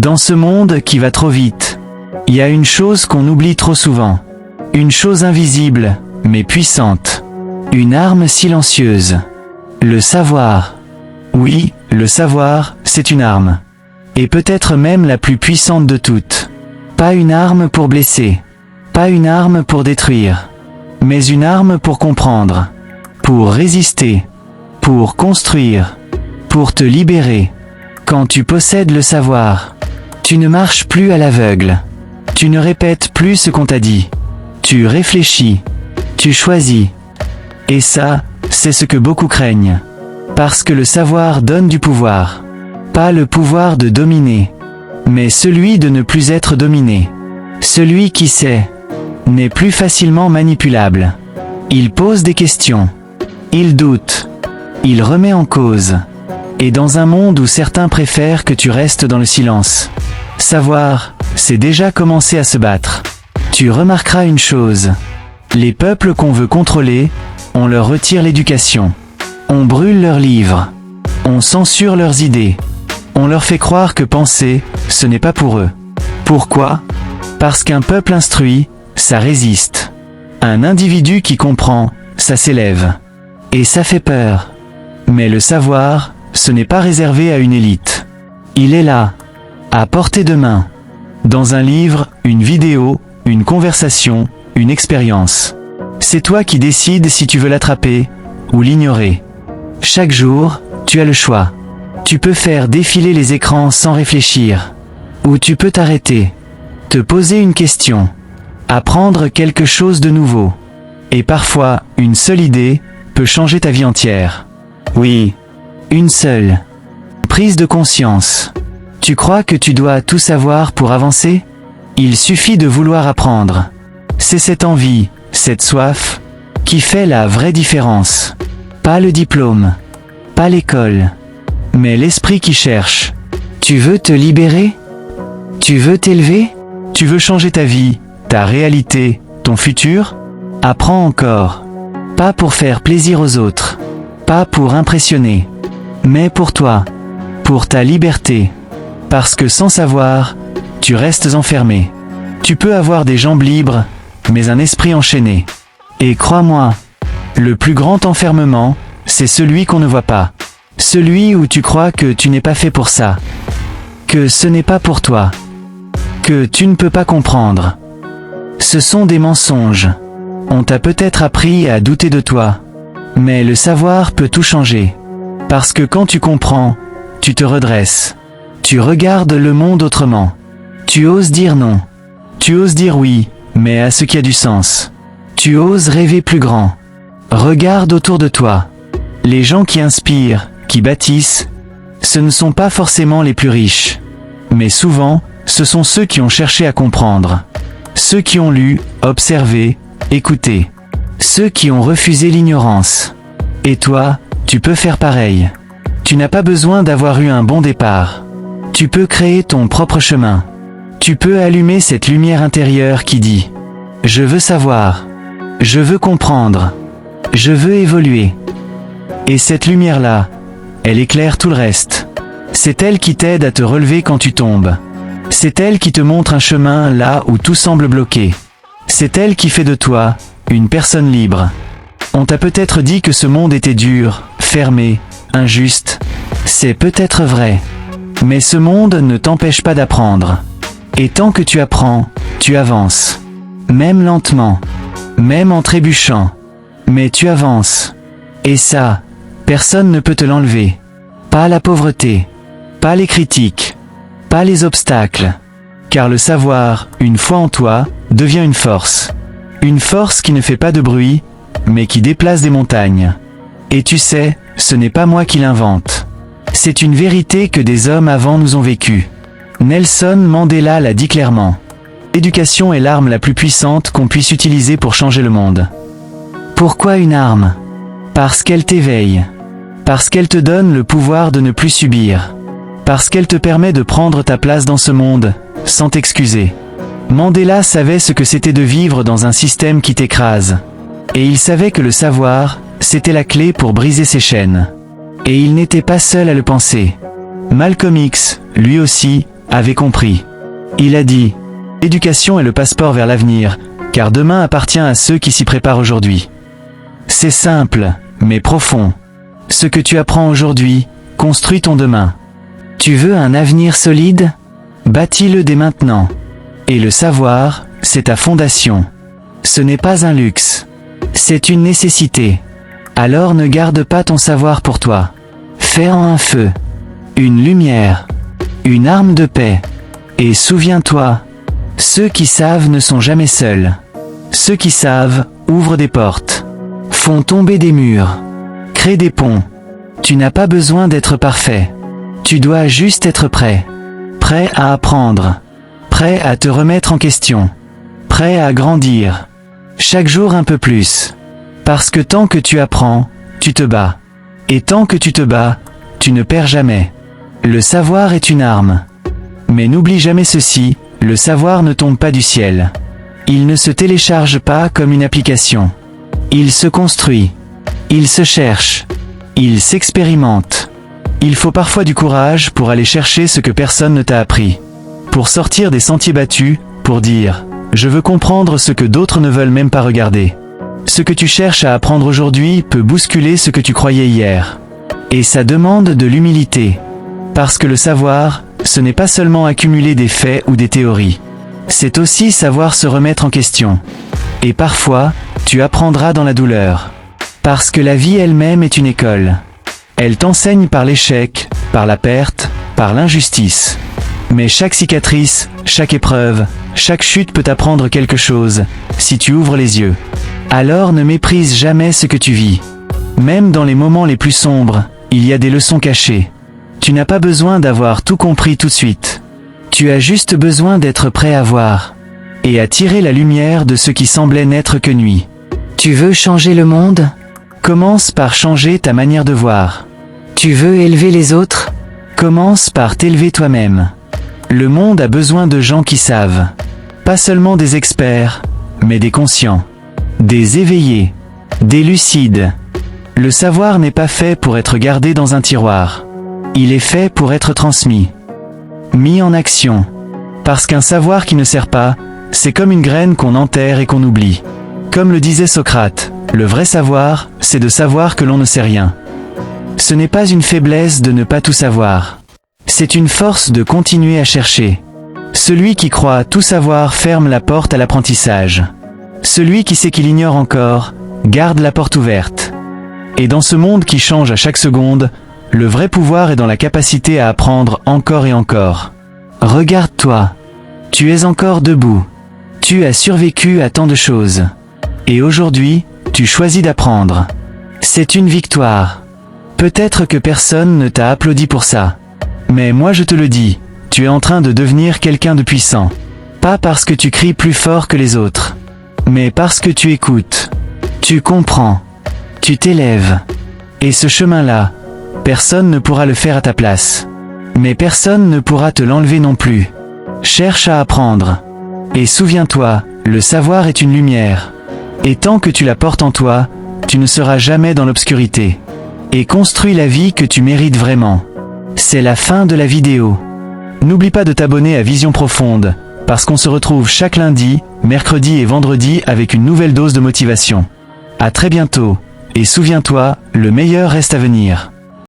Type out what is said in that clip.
Dans ce monde qui va trop vite, il y a une chose qu'on oublie trop souvent. Une chose invisible, mais puissante. Une arme silencieuse. Le savoir. Oui, le savoir, c'est une arme. Et peut-être même la plus puissante de toutes. Pas une arme pour blesser. Pas une arme pour détruire. Mais une arme pour comprendre. Pour résister. Pour construire. Pour te libérer. Quand tu possèdes le savoir, tu ne marches plus à l'aveugle. Tu ne répètes plus ce qu'on t'a dit. Tu réfléchis. Tu choisis. Et ça, c'est ce que beaucoup craignent. Parce que le savoir donne du pouvoir. Pas le pouvoir de dominer, mais celui de ne plus être dominé. Celui qui sait n'est plus facilement manipulable. Il pose des questions. Il doute. Il remet en cause. Et dans un monde où certains préfèrent que tu restes dans le silence, savoir, c'est déjà commencer à se battre. Tu remarqueras une chose. Les peuples qu'on veut contrôler, on leur retire l'éducation. On brûle leurs livres. On censure leurs idées. On leur fait croire que penser, ce n'est pas pour eux. Pourquoi ? Parce qu'un peuple instruit, ça résiste. Un individu qui comprend, ça s'élève. Et ça fait peur. Mais le savoir, ce n'est pas réservé à une élite. Il est là, à portée de main. Dans un livre, une vidéo, une conversation, une expérience. C'est toi qui décides si tu veux l'attraper ou l'ignorer. Chaque jour, tu as le choix. Tu peux faire défiler les écrans sans réfléchir. Ou tu peux t'arrêter. Te poser une question. Apprendre quelque chose de nouveau. Et parfois, une seule idée peut changer ta vie entière. Oui, une seule. Prise de conscience. Tu crois que tu dois tout savoir pour avancer ? Il suffit de vouloir apprendre. C'est cette envie, cette soif, qui fait la vraie différence. Pas le diplôme, pas l'école, mais l'esprit qui cherche. Tu veux te libérer ? Tu veux t'élever ? Tu veux changer ta vie, ta réalité, ton futur ? Apprends encore. Pas pour faire plaisir aux autres, pas pour impressionner, mais pour toi, pour ta liberté. Parce que sans savoir, tu restes enfermé. Tu peux avoir des jambes libres, mais un esprit enchaîné. Et crois-moi, le plus grand enfermement, c'est celui qu'on ne voit pas. Celui où tu crois que tu n'es pas fait pour ça. Que ce n'est pas pour toi. Que tu ne peux pas comprendre. Ce sont des mensonges. On t'a peut-être appris à douter de toi. Mais le savoir peut tout changer. Parce que quand tu comprends, tu te redresses. Tu regardes le monde autrement. Tu oses dire non. Tu oses dire oui, mais à ce qui a du sens. Tu oses rêver plus grand. Regarde autour de toi. Les gens qui inspirent, qui bâtissent, ce ne sont pas forcément les plus riches. Mais souvent, ce sont ceux qui ont cherché à comprendre. Ceux qui ont lu, observé, écouté. Ceux qui ont refusé l'ignorance. Et toi, tu peux faire pareil. Tu n'as pas besoin d'avoir eu un bon départ. Tu peux créer ton propre chemin. Tu peux allumer cette lumière intérieure qui dit « Je veux savoir. Je veux comprendre. Je veux évoluer. » Et cette lumière-là, elle éclaire tout le reste. C'est elle qui t'aide à te relever quand tu tombes. C'est elle qui te montre un chemin là où tout semble bloqué. C'est elle qui fait de toi une personne libre. On t'a peut-être dit que ce monde était dur, fermé, injuste. C'est peut-être vrai. Mais ce monde ne t'empêche pas d'apprendre. Et tant que tu apprends, tu avances. Même lentement. Même en trébuchant. Mais tu avances. Et ça, personne ne peut te l'enlever. Pas la pauvreté. Pas les critiques. Pas les obstacles. Car le savoir, une fois en toi, devient une force. Une force qui ne fait pas de bruit, mais qui déplace des montagnes. Et tu sais, ce n'est pas moi qui l'invente. C'est une vérité que des hommes avant nous ont vécue. Nelson Mandela l'a dit clairement. L'éducation est l'arme la plus puissante qu'on puisse utiliser pour changer le monde. Pourquoi une arme ? Parce qu'elle t'éveille. Parce qu'elle te donne le pouvoir de ne plus subir. Parce qu'elle te permet de prendre ta place dans ce monde, sans t'excuser. Mandela savait ce que c'était de vivre dans un système qui t'écrase. Et il savait que le savoir, c'était la clé pour briser ses chaînes. Et il n'était pas seul à le penser. Malcolm X, lui aussi, avait compris. Il a dit, l'éducation est le passeport vers l'avenir, car demain appartient à ceux qui s'y préparent aujourd'hui. C'est simple, mais profond. Ce que tu apprends aujourd'hui, construit ton demain. Tu veux un avenir solide? Bâtis-le dès maintenant. Et le savoir, c'est ta fondation. Ce n'est pas un luxe. C'est une nécessité. Alors ne garde pas ton savoir pour toi. Fais-en un feu, une lumière, une arme de paix. Et souviens-toi, ceux qui savent ne sont jamais seuls. Ceux qui savent ouvrent des portes, font tomber des murs, créent des ponts. Tu n'as pas besoin d'être parfait. Tu dois juste être prêt. Prêt à apprendre. Prêt à te remettre en question. Prêt à grandir. Chaque jour un peu plus. Parce que tant que tu apprends, tu te bats. Et tant que tu te bats, tu ne perds jamais. Le savoir est une arme. Mais n'oublie jamais ceci, le savoir ne tombe pas du ciel. Il ne se télécharge pas comme une application. Il se construit. Il se cherche. Il s'expérimente. Il faut parfois du courage pour aller chercher ce que personne ne t'a appris. Pour sortir des sentiers battus, pour dire « Je veux comprendre ce que d'autres ne veulent même pas regarder ». Ce que tu cherches à apprendre aujourd'hui peut bousculer ce que tu croyais hier. Et ça demande de l'humilité. Parce que le savoir, ce n'est pas seulement accumuler des faits ou des théories. C'est aussi savoir se remettre en question. Et parfois, tu apprendras dans la douleur. Parce que la vie elle-même est une école. Elle t'enseigne par l'échec, par la perte, par l'injustice. Mais chaque cicatrice, chaque épreuve, chaque chute peut t'apprendre quelque chose, si tu ouvres les yeux. Alors ne méprise jamais ce que tu vis. Même dans les moments les plus sombres, il y a des leçons cachées. Tu n'as pas besoin d'avoir tout compris tout de suite. Tu as juste besoin d'être prêt à voir et à tirer la lumière de ce qui semblait n'être que nuit. Tu veux changer le monde? Commence par changer ta manière de voir. Tu veux élever les autres? Commence par t'élever toi-même. Le monde a besoin de gens qui savent. Pas seulement des experts, mais des conscients. Des éveillés. Des lucides. Le savoir n'est pas fait pour être gardé dans un tiroir. Il est fait pour être transmis. Mis en action. Parce qu'un savoir qui ne sert pas, c'est comme une graine qu'on enterre et qu'on oublie. Comme le disait Socrate, le vrai savoir, c'est de savoir que l'on ne sait rien. Ce n'est pas une faiblesse de ne pas tout savoir. C'est une force de continuer à chercher. Celui qui croit tout savoir ferme la porte à l'apprentissage. Celui qui sait qu'il ignore encore, garde la porte ouverte. Et dans ce monde qui change à chaque seconde, le vrai pouvoir est dans la capacité à apprendre encore et encore. Regarde-toi. Tu es encore debout. Tu as survécu à tant de choses. Et aujourd'hui, tu choisis d'apprendre. C'est une victoire. Peut-être que personne ne t'a applaudi pour ça. Mais moi je te le dis, tu es en train de devenir quelqu'un de puissant. Pas parce que tu cries plus fort que les autres, mais parce que tu écoutes. Tu comprends. Tu t'élèves. Et ce chemin-là, personne ne pourra le faire à ta place. Mais personne ne pourra te l'enlever non plus. Cherche à apprendre. Et souviens-toi, le savoir est une lumière. Et tant que tu la portes en toi, tu ne seras jamais dans l'obscurité. Et construis la vie que tu mérites vraiment. C'est la fin de la vidéo. N'oublie pas de t'abonner à Vision Profonde, parce qu'on se retrouve chaque lundi, mercredi et vendredi avec une nouvelle dose de motivation. À très bientôt, et souviens-toi, le meilleur reste à venir.